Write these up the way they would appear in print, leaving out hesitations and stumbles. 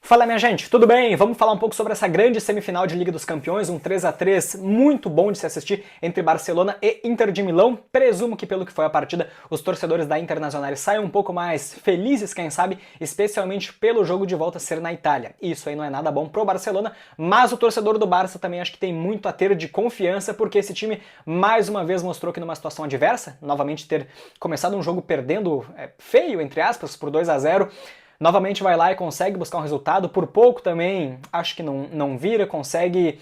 Fala minha gente, tudo bem? Vamos falar um pouco sobre essa grande semifinal de Liga dos Campeões, um 3-3 muito bom de se assistir entre Barcelona e Inter de Milão. Presumo que pelo que foi a partida, os torcedores da Internazionale saiam um pouco mais felizes, quem sabe, especialmente pelo jogo de volta ser na Itália. Isso aí não é nada bom pro Barcelona, mas o torcedor do Barça também acho que tem muito a ter de confiança, porque esse time mais uma vez mostrou que numa situação adversa, novamente ter começado um jogo perdendo feio, entre aspas, por 2-0, novamente vai lá e consegue buscar um resultado, por pouco também acho que não vira, consegue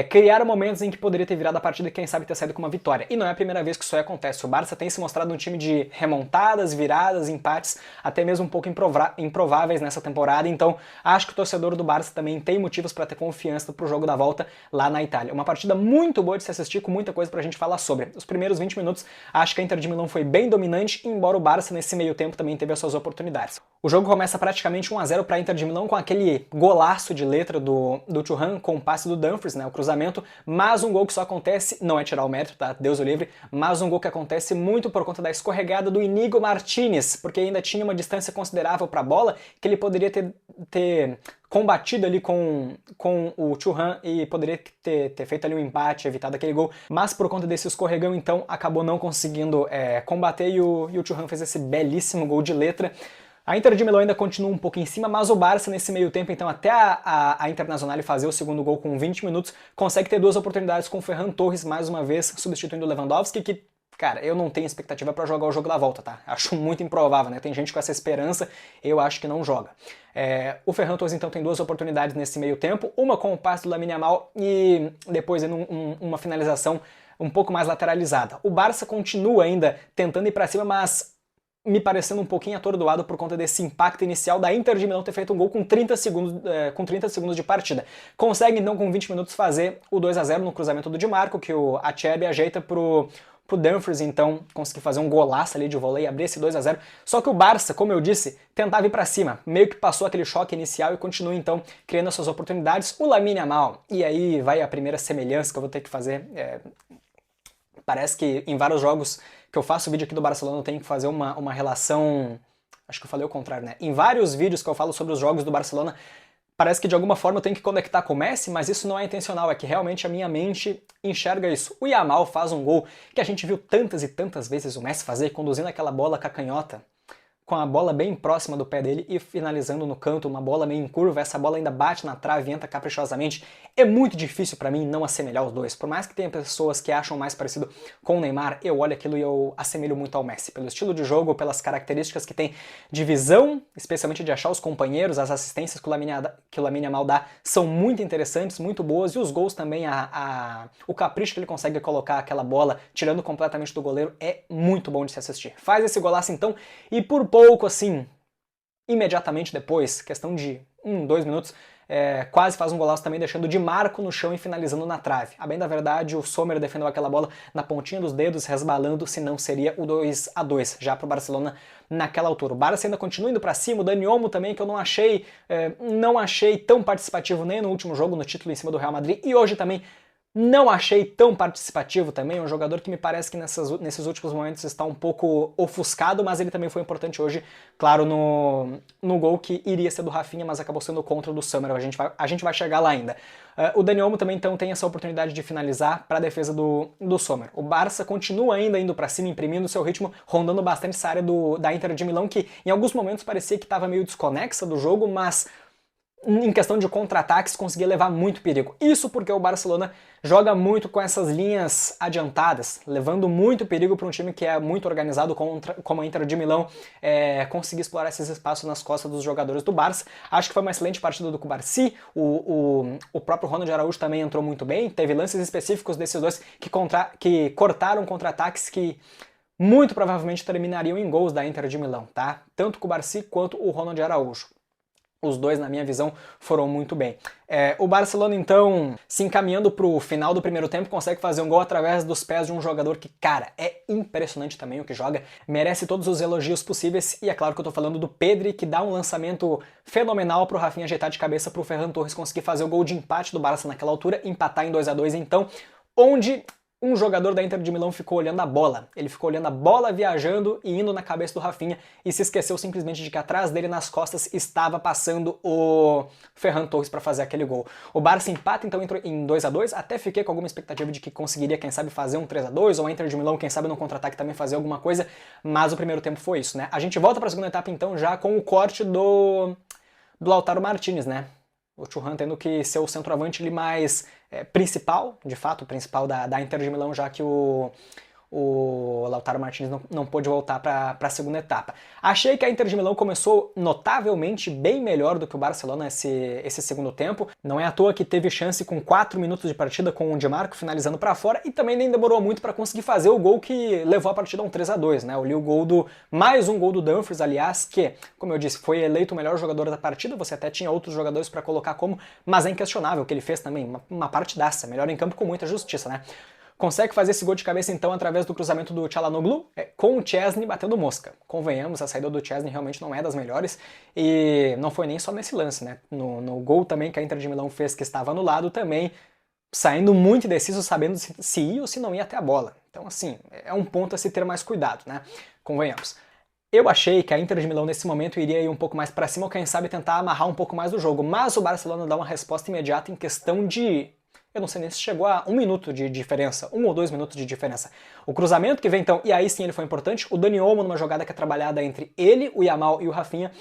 criar momentos em que poderia ter virado a partida e quem sabe ter saído com uma vitória. E não é a primeira vez que isso aí acontece. O Barça tem se mostrado um time de remontadas, viradas, empates, até mesmo um pouco improváveis nessa temporada, então acho que o torcedor do Barça também tem motivos para ter confiança pro jogo da volta lá na Itália. Uma partida muito boa de se assistir, com muita coisa pra gente falar sobre. Os primeiros 20 minutos, acho que a Inter de Milão foi bem dominante, embora o Barça nesse meio tempo também teve as suas oportunidades. O jogo começa praticamente 1-0 para a Inter de Milão com aquele golaço de letra do Thuram com o passe do Dumfries, né, o cruzamento, mas um gol que só acontece, não é tirar o mérito, tá, Deus o livre, mas um gol que acontece muito por conta da escorregada do Iñigo Martínez, porque ainda tinha uma distância considerável para a bola, que ele poderia ter combatido ali com o Thuram e poderia ter feito ali um empate, evitado aquele gol, mas por conta desse escorregão então acabou não conseguindo combater e o Thuram fez esse belíssimo gol de letra. A Inter de Milão ainda continua um pouco em cima, mas o Barça nesse meio tempo, então até a Internazionale fazer o segundo gol com 20 minutos, consegue ter duas oportunidades com o Ferran Torres, mais uma vez, substituindo o Lewandowski, que, cara, eu não tenho expectativa pra jogar o jogo da volta, tá? Acho muito improvável, né? Tem gente com essa esperança, eu acho que não joga. O Ferran Torres, então, tem duas oportunidades nesse meio tempo, uma com o passe do Lamine Yamal e depois uma finalização um pouco mais lateralizada. O Barça continua ainda tentando ir pra cima, mas me parecendo um pouquinho atordoado por conta desse impacto inicial da Inter de Milão ter feito um gol com 30 segundos de partida. Consegue então com 20 minutos fazer o 2-0 no cruzamento do Di Marco, que o Acerbi ajeita pro Dumfries, então conseguir fazer um golaço ali de vôlei e abrir esse 2-0. Só que o Barça, como eu disse, tentava ir pra cima, meio que passou aquele choque inicial e continua então criando as suas oportunidades. O Lamine Yamal, e aí vai a primeira semelhança que eu vou ter que fazer. Parece que em vários jogos que eu faço vídeo aqui do Barcelona eu tenho que fazer uma relação... Acho que eu falei o contrário, né? Em vários vídeos que eu falo sobre os jogos do Barcelona, parece que de alguma forma eu tenho que conectar com o Messi, mas isso não é intencional, é que realmente a minha mente enxerga isso. O Yamal faz um gol que a gente viu tantas e tantas vezes o Messi fazer, conduzindo aquela bola com a canhota, com a bola bem próxima do pé dele e finalizando no canto, uma bola meio em curva, essa bola ainda bate na trave e entra caprichosamente. É muito difícil pra mim não assemelhar os dois. Por mais que tenha pessoas que acham mais parecido com o Neymar, eu olho aquilo e eu assemelho muito ao Messi, pelo estilo de jogo, pelas características que tem de visão, especialmente de achar os companheiros, as assistências que o Lamine Yamal dá são muito interessantes, muito boas, e os gols também, o capricho que ele consegue colocar aquela bola, tirando completamente do goleiro, é muito bom de se assistir. Faz esse golaço então, e por pouco, assim, imediatamente depois, questão de 2 minutos, quase faz um golaço também, deixando o Di Marco no chão e finalizando na trave. A bem da verdade, o Sommer defendeu aquela bola na pontinha dos dedos, resbalando, senão seria o 2-2, já pro Barcelona naquela altura. O Barça ainda continua indo pra cima, o Dani Olmo também, que eu não achei tão participativo nem no último jogo, no título em cima do Real Madrid, e hoje também não achei tão participativo também, um jogador que me parece que nesses últimos momentos está um pouco ofuscado, mas ele também foi importante hoje, claro, no gol que iria ser do Rafinha, mas acabou sendo contra o do Sommer, a gente vai chegar lá ainda. O Dani Olmo também então tem essa oportunidade de finalizar para a defesa do Sommer. O Barça continua ainda indo para cima, imprimindo seu ritmo, rondando bastante essa área da Inter de Milão, que em alguns momentos parecia que estava meio desconexa do jogo, mas em questão de contra-ataques, conseguia levar muito perigo. Isso porque o Barcelona joga muito com essas linhas adiantadas, levando muito perigo para um time que é muito organizado como a Inter de Milão, conseguir explorar esses espaços nas costas dos jogadores do Barça. Acho que foi uma excelente partida do Cubarsí, o próprio Ronald Araújo também entrou muito bem, teve lances específicos desses dois que cortaram contra-ataques que muito provavelmente terminariam em gols da Inter de Milão, tá? Tanto o Cubarsí quanto o Ronald Araújo. Os dois, na minha visão, foram muito bem. O Barcelona, então, se encaminhando para o final do primeiro tempo, consegue fazer um gol através dos pés de um jogador que, cara, é impressionante também o que joga, merece todos os elogios possíveis, e é claro que eu tô falando do Pedri, que dá um lançamento fenomenal pro Rafinha ajeitar de cabeça pro Ferran Torres conseguir fazer o gol de empate do Barça naquela altura, empatar em 2-2, então, onde um jogador da Inter de Milão ficou olhando a bola. Ele ficou olhando a bola viajando e indo na cabeça do Rafinha e se esqueceu simplesmente de que atrás dele, nas costas, estava passando o Ferran Torres para fazer aquele gol. O Barça empata, então entrou em 2-2, até fiquei com alguma expectativa de que conseguiria, quem sabe, fazer um 3-2, ou a Inter de Milão, quem sabe, no contra-ataque também fazer alguma coisa, mas o primeiro tempo foi isso, né? A gente volta para a segunda etapa, então, já com o corte do Lautaro Martinez, né? O Thuram tendo que ser o centroavante ali mais principal, de fato, principal da Inter de Milão, já que o Lautaro Martinez não pôde voltar para a segunda etapa. Achei que a Inter de Milão começou notavelmente bem melhor do que o Barcelona esse segundo tempo. Não é à toa que teve chance com 4 minutos de partida com o Di Marco finalizando para fora e também nem demorou muito para conseguir fazer o gol que levou a partida a um 3-2, né? Eu li o gol mais um gol do Dumfries, aliás, que, como eu disse, foi eleito o melhor jogador da partida. Você até tinha outros jogadores para colocar como, mas é inquestionável o que ele fez também, uma partidaça, melhor em campo com muita justiça, né? Consegue fazer esse gol de cabeça, então, através do cruzamento do Çalhanoğlu, com o Szczęsny batendo mosca. Convenhamos, a saída do Szczęsny realmente não é das melhores, e não foi nem só nesse lance, né? No gol também que a Inter de Milão fez, que estava anulado, também saindo muito indeciso, sabendo se ia ou se não ia até a bola. Então, assim, é um ponto a se ter mais cuidado, né? Convenhamos. Eu achei que a Inter de Milão nesse momento iria ir um pouco mais para cima, ou quem sabe tentar amarrar um pouco mais do jogo, mas o Barcelona dá uma resposta imediata em questão de... Eu não sei nem se chegou a 1 minuto de diferença, 1 ou 2 minutos de diferença. O cruzamento que vem então, e aí sim ele foi importante, o Dani Olmo, numa jogada que é trabalhada entre ele, o Yamal e o Rafinha,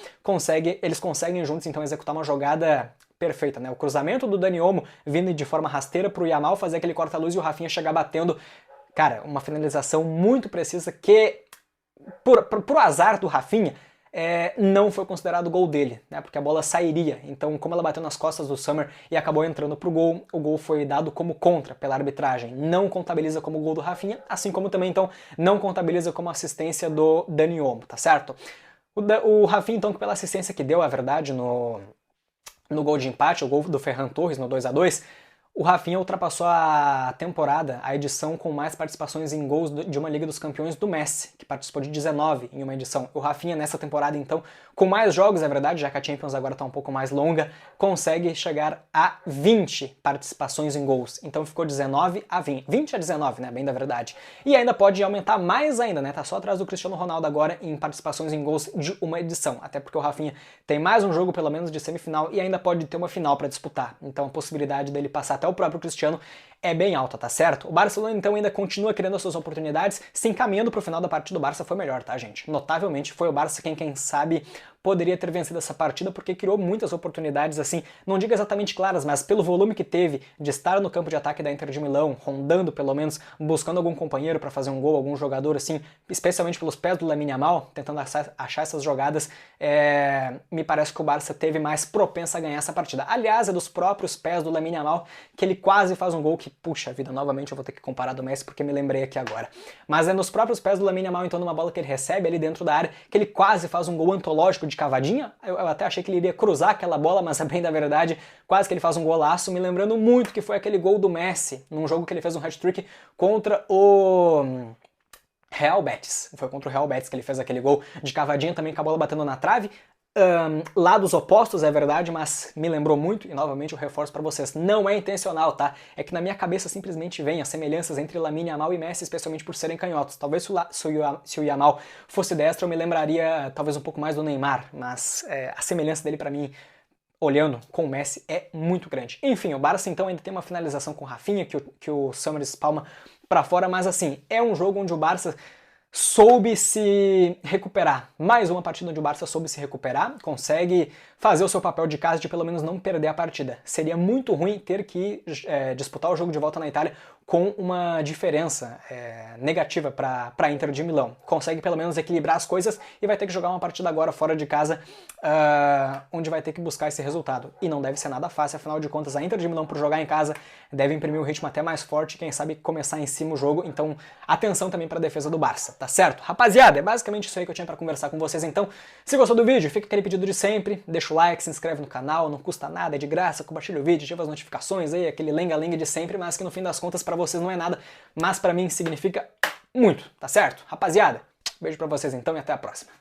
eles conseguem juntos então executar uma jogada perfeita, né? O cruzamento do Dani Olmo vindo de forma rasteira pro Yamal fazer aquele corta-luz e o Rafinha chegar batendo. Cara, uma finalização muito precisa que, pro azar do Rafinha, não foi considerado gol dele, né? Porque a bola sairia. Então, como ela bateu nas costas do Sommer e acabou entrando pro gol, o gol foi dado como contra pela arbitragem. Não contabiliza como gol do Rafinha, assim como também, então, não contabiliza como assistência do Dani Olmo, tá certo? O Rafinha, então, pela assistência que deu, a verdade, no gol de empate, o gol do Ferran Torres no 2-2, o Rafinha ultrapassou a temporada, a edição com mais participações em gols de uma Liga dos Campeões do Messi, que participou de 19 em uma edição. O Rafinha nessa temporada, então, com mais jogos, é verdade, já que a Champions agora está um pouco mais longa, consegue chegar a 20 participações em gols. Então ficou 19 a 20. 20 a 19, né, bem da verdade. E ainda pode aumentar mais ainda, né, tá só atrás do Cristiano Ronaldo agora em participações em gols de uma edição. Até porque o Rafinha tem mais um jogo, pelo menos, de semifinal e ainda pode ter uma final para disputar. Então a possibilidade dele passar até o próprio Cristiano é bem alta, tá certo? O Barcelona então ainda continua criando as suas oportunidades, se encaminhando pro final da partida. O Barça foi melhor, tá, gente? Notavelmente foi o Barça quem sabe poderia ter vencido essa partida, porque criou muitas oportunidades, assim, não digo exatamente claras, mas pelo volume que teve de estar no campo de ataque da Inter de Milão, rondando pelo menos, buscando algum companheiro para fazer um gol, algum jogador assim, especialmente pelos pés do Lamine Yamal, tentando achar essas jogadas, me parece que o Barça teve mais propenso a ganhar essa partida. Aliás, é dos próprios pés do Lamine Yamal que ele quase faz um gol que, puxa vida, novamente eu vou ter que comparar do Messi porque me lembrei aqui agora. Mas é nos próprios pés do Lamine Yamal, então, numa bola que ele recebe ali dentro da área, que ele quase faz um gol antológico de cavadinha. Eu até achei que ele iria cruzar aquela bola, mas é bem da verdade, quase que ele faz um golaço, me lembrando muito que foi aquele gol do Messi, num jogo que ele fez um hat-trick contra o Real Betis. Foi contra o Real Betis que ele fez aquele gol de cavadinha também, com a bola batendo na trave. Lados opostos, é verdade, mas me lembrou muito, e novamente eu reforço pra vocês, não é intencional, tá? É que na minha cabeça simplesmente vem as semelhanças entre Lamine Yamal e Messi, especialmente por serem canhotos. Talvez se o Yamal fosse destro, eu me lembraria talvez um pouco mais do Neymar, mas a semelhança dele pra mim, olhando com o Messi, é muito grande. Enfim, o Barça então ainda tem uma finalização com o Rafinha, que o Sommer espalma pra fora, mas assim, é um jogo onde o Barça soube se recuperar. Mais uma partida onde o Barça soube se recuperar, consegue fazer o seu papel de casa de pelo menos não perder a partida. Seria muito ruim ter que disputar o jogo de volta na Itália com uma diferença negativa para a Inter de Milão. Consegue pelo menos equilibrar as coisas e vai ter que jogar uma partida agora fora de casa, onde vai ter que buscar esse resultado. E não deve ser nada fácil, afinal de contas a Inter de Milão, por jogar em casa, deve imprimir um ritmo até mais forte, quem sabe começar em cima o jogo, então atenção também para a defesa do Barça, tá certo? Rapaziada, é basicamente isso aí que eu tinha para conversar com vocês, então se gostou do vídeo, fica aquele pedido de sempre, deixa o like, se inscreve no canal, não custa nada, é de graça, compartilha o vídeo, ativa as notificações aí, aquele lenga-lenga de sempre, mas que no fim das contas para vocês não é nada, mas para mim significa muito, tá certo? Rapaziada, beijo para vocês então e até a próxima.